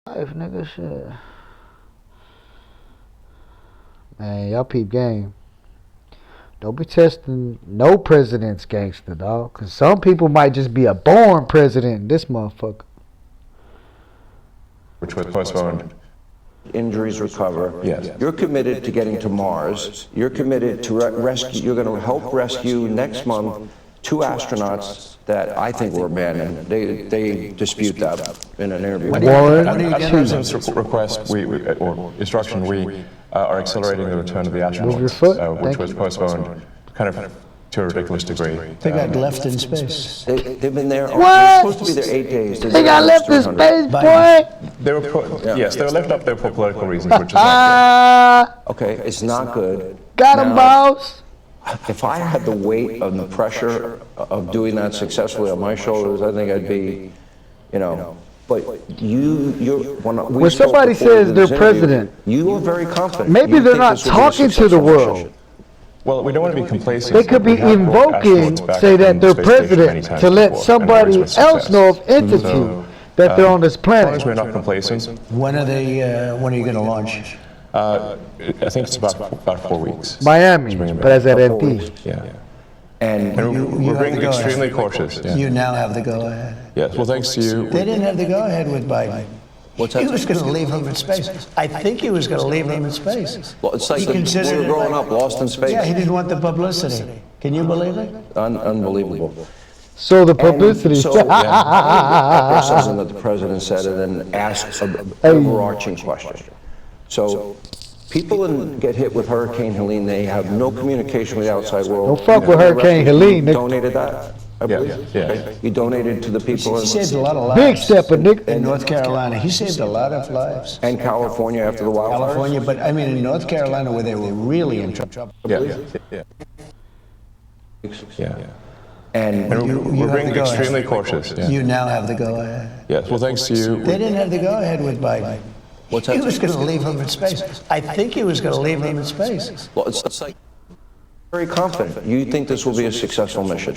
Life, nigga, shit. Man, y'all peep game. Don't be testing no president's gangster, dog. Cause some people might just be a born president in this motherfucker. Which was postponed. Injuries recover. Yes. You're committed to getting to Mars. You're committed to rescue. You're going to help rescue next month 2 astronauts that I think were abandoned. They dispute that in an interview. Warren, At the president's request, or instruction, we are accelerating the return of the Move your astronauts, foot. which was postponed, kind of to a ridiculous degree. They got left in space. They've been there. What? They're supposed to be there 8 days. They're They there got left in 300. space, boy. They were yes, they were left up there for political reasons, which is not Okay, it's not good. Got him, Now, boss. if I had the weight of the pressure of doing that successfully on my shoulders, I think I'd be, But when somebody says they're president, you are very confident. Maybe You they're think not this will be a talking to the successful world. mission. Well, we don't want to be complacent. They could be We have brought invoking, astronauts back say that from they're the space station many president times to let before, and somebody always with else success. know of entity that they're on this As long as we're planet. not complacent, When are you going to launch? I think it's about 4 weeks. Miami, Bring 'em back. Presidente. Yeah. And And You we're have being the go-ahead. extremely cautious. Yeah. You now have the go-ahead. Yes. Well, thanks to you. They didn't have the go-ahead with Biden. what's that? He was going to leave them in space. I think he was going to leave them in space. Well, it's like He we considered were it growing like- up lost in space. Yeah, he didn't want the publicity. Can you believe it? Unbelievable. So the publicity. So, echo something that the president said and then ask an overarching question. So, people get hit with Hurricane Helene, they have no communication with the outside world. Don't fuck with Hurricane Helene, You nigga. donated that, I Yeah, believe? yeah. Okay. You donated to the people He saved a lot of Big lives. stepper, nigga. In North Carolina, he saved a lot of lives. in California after the wildfires? California, but I mean in North Carolina where they were really in trouble. Yeah. Yeah. Yeah. And And You we're have being the go-ahead. extremely cautious. Yeah. You now have the go-ahead. Yes. Well, thanks to you. They didn't have the go-ahead with Biden. what's He that? was going to leave them in space. I think he was going to leave them in space. Well, it's like very confident. You think this will be a successful mission?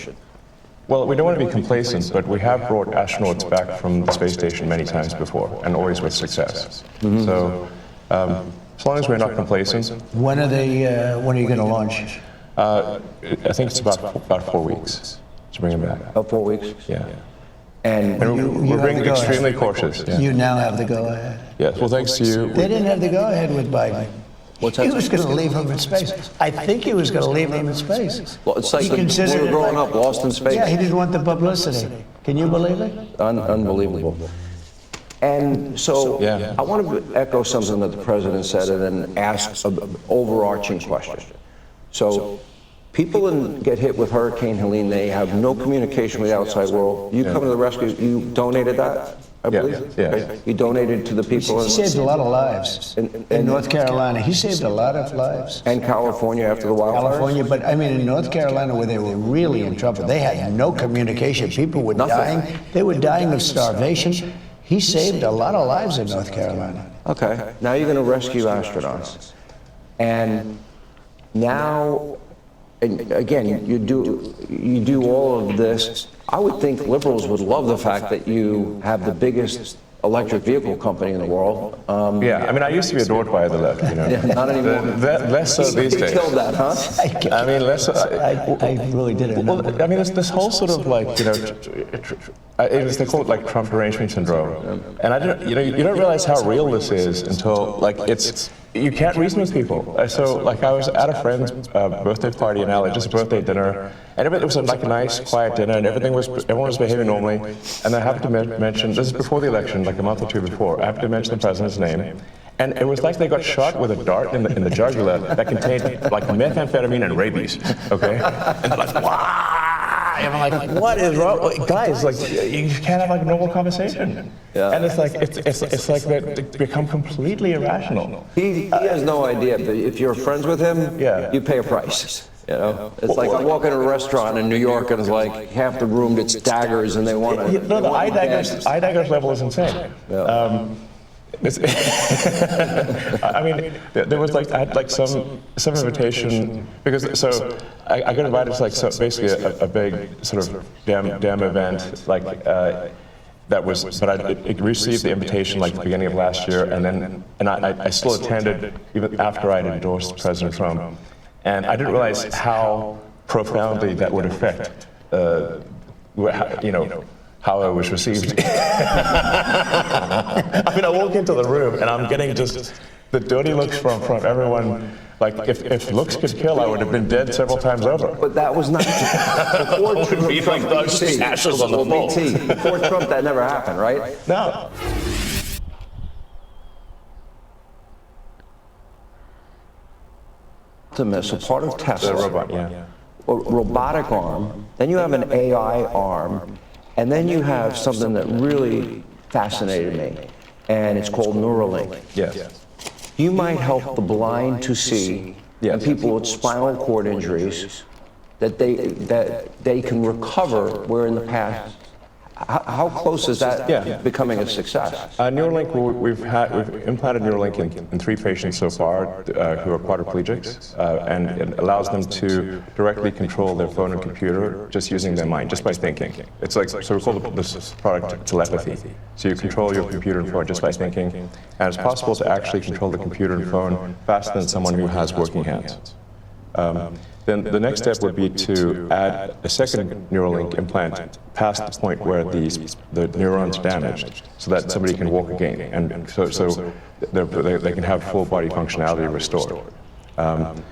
Well, we don't want to be complacent, but we have brought astronauts back from the space station many times before, and always with success. So, as long as we're not complacent, When are you going to launch? I think it's about 4 weeks to bring them back. About 4 weeks? Yeah. And And You we're have being the go-ahead. extremely cautious. Yeah. You now have the go-ahead. Yes. Well, thanks to you. They didn't have the go-ahead with Biden. what's He that? was going to leave them in space. I think he was going to leave them in space. Well, it's like He we considered were it growing like- up lost in space. Yeah, he didn't want the publicity. Can you believe it? Unbelievable. And so Yeah. I want to echo something that the president said and then ask an overarching question. So people get hit with Hurricane Helene, they have no communication with the outside world. You come to the rescue, you donated that, I Yeah, believe? yeah. Okay. You donated to the people He saved a lot of lives. In North Carolina, he saved a lot of lives. and California after the wildfires? California, but I mean in North Carolina where they were really in trouble, they had no communication. People were Nothing. dying. They were dying of starvation. He saved a lot of lives in North Carolina. Okay, now you're going to rescue astronauts. And now, and again, you do all of this. I would think liberals would love the fact that you have the biggest electric vehicle company in the world. Yeah. I mean, I used to be adored by the left. Not anymore. Less so these They days. killed that, huh? I mean, less. I really didn't know. Well, I mean, this whole sort of like, they call it like Trump derangement syndrome. And I don't, you don't realize how real this is until like you can't reason with people. So like I was at a friend's birthday party in LA, just a birthday dinner, and it was like a nice, quiet dinner, and everyone was behaving normally. And I happened to mention, this is before the election, like a month or two before, I happened to mention the president's name. And it was like they got shot with a dart in the jugular that contained like methamphetamine and rabies. Okay, and they're like, wow! And I'm like, what is wrong, guys? Like, you can't have like a normal conversation. Yeah. And it's like it's like they become completely irrational. He has no idea, but if you're friends with him, Yeah. you pay a price. It's like I walk into a restaurant in New York and it's like half the room gets daggers and they want to. No, the eye daggers level is insane. I mean, there was like I had like some invitation because so I got invited to like basically a big sort of damn event like that was, but it received the invitation like the beginning of last year, and I still attended even after I had endorsed President Trump, and I didn't realize how profoundly that would affect, how I was received. I mean, I walk into the room and I'm getting just the dirty looks from everyone. Like, if looks could kill, I would have been dead several times over. But that was not before Trump. Be like those ashes on the floor. Before Trump, that never happened, right? No. Optimus, a part of Tesla, The robot, yeah. a robotic arm. Then you have an AI arm, and then you have something that really fascinated me, and it's called Neuralink. Yes. You might help the blind to see, and people with spinal cord injuries, that they can recover where in the past. How close is that becoming a success? Neuralink, we've implanted Neuralink in 3 patients so far who are quadriplegics, and it allows them to directly control their phone and computer just using their mind, just by thinking. It's like, so we call this product telepathy. So you control your computer and phone just by thinking, and it's possible to actually control the computer and phone faster than someone who has working hands. Then the next step would be to add a second Neuralink implant past the point where the neurons are damaged, so that somebody can walk again, and so they can have full body functionality restored. And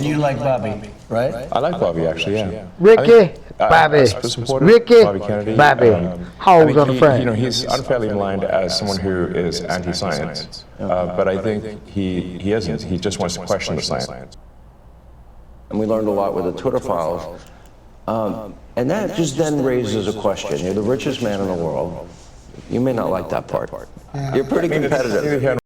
you like Bobby, right? I like Bobby, actually, yeah. Ricky, Bobby, I supported Ricky, Bobby Kennedy. Bobby. How old's on the frame? He's unfairly maligned as someone who is anti-science, but I think he isn't. He just wants to question the science. And we learned a lot with the Twitter files. And that just then raises a question. You're the richest man in the world. You may not like that part. You're pretty competitive.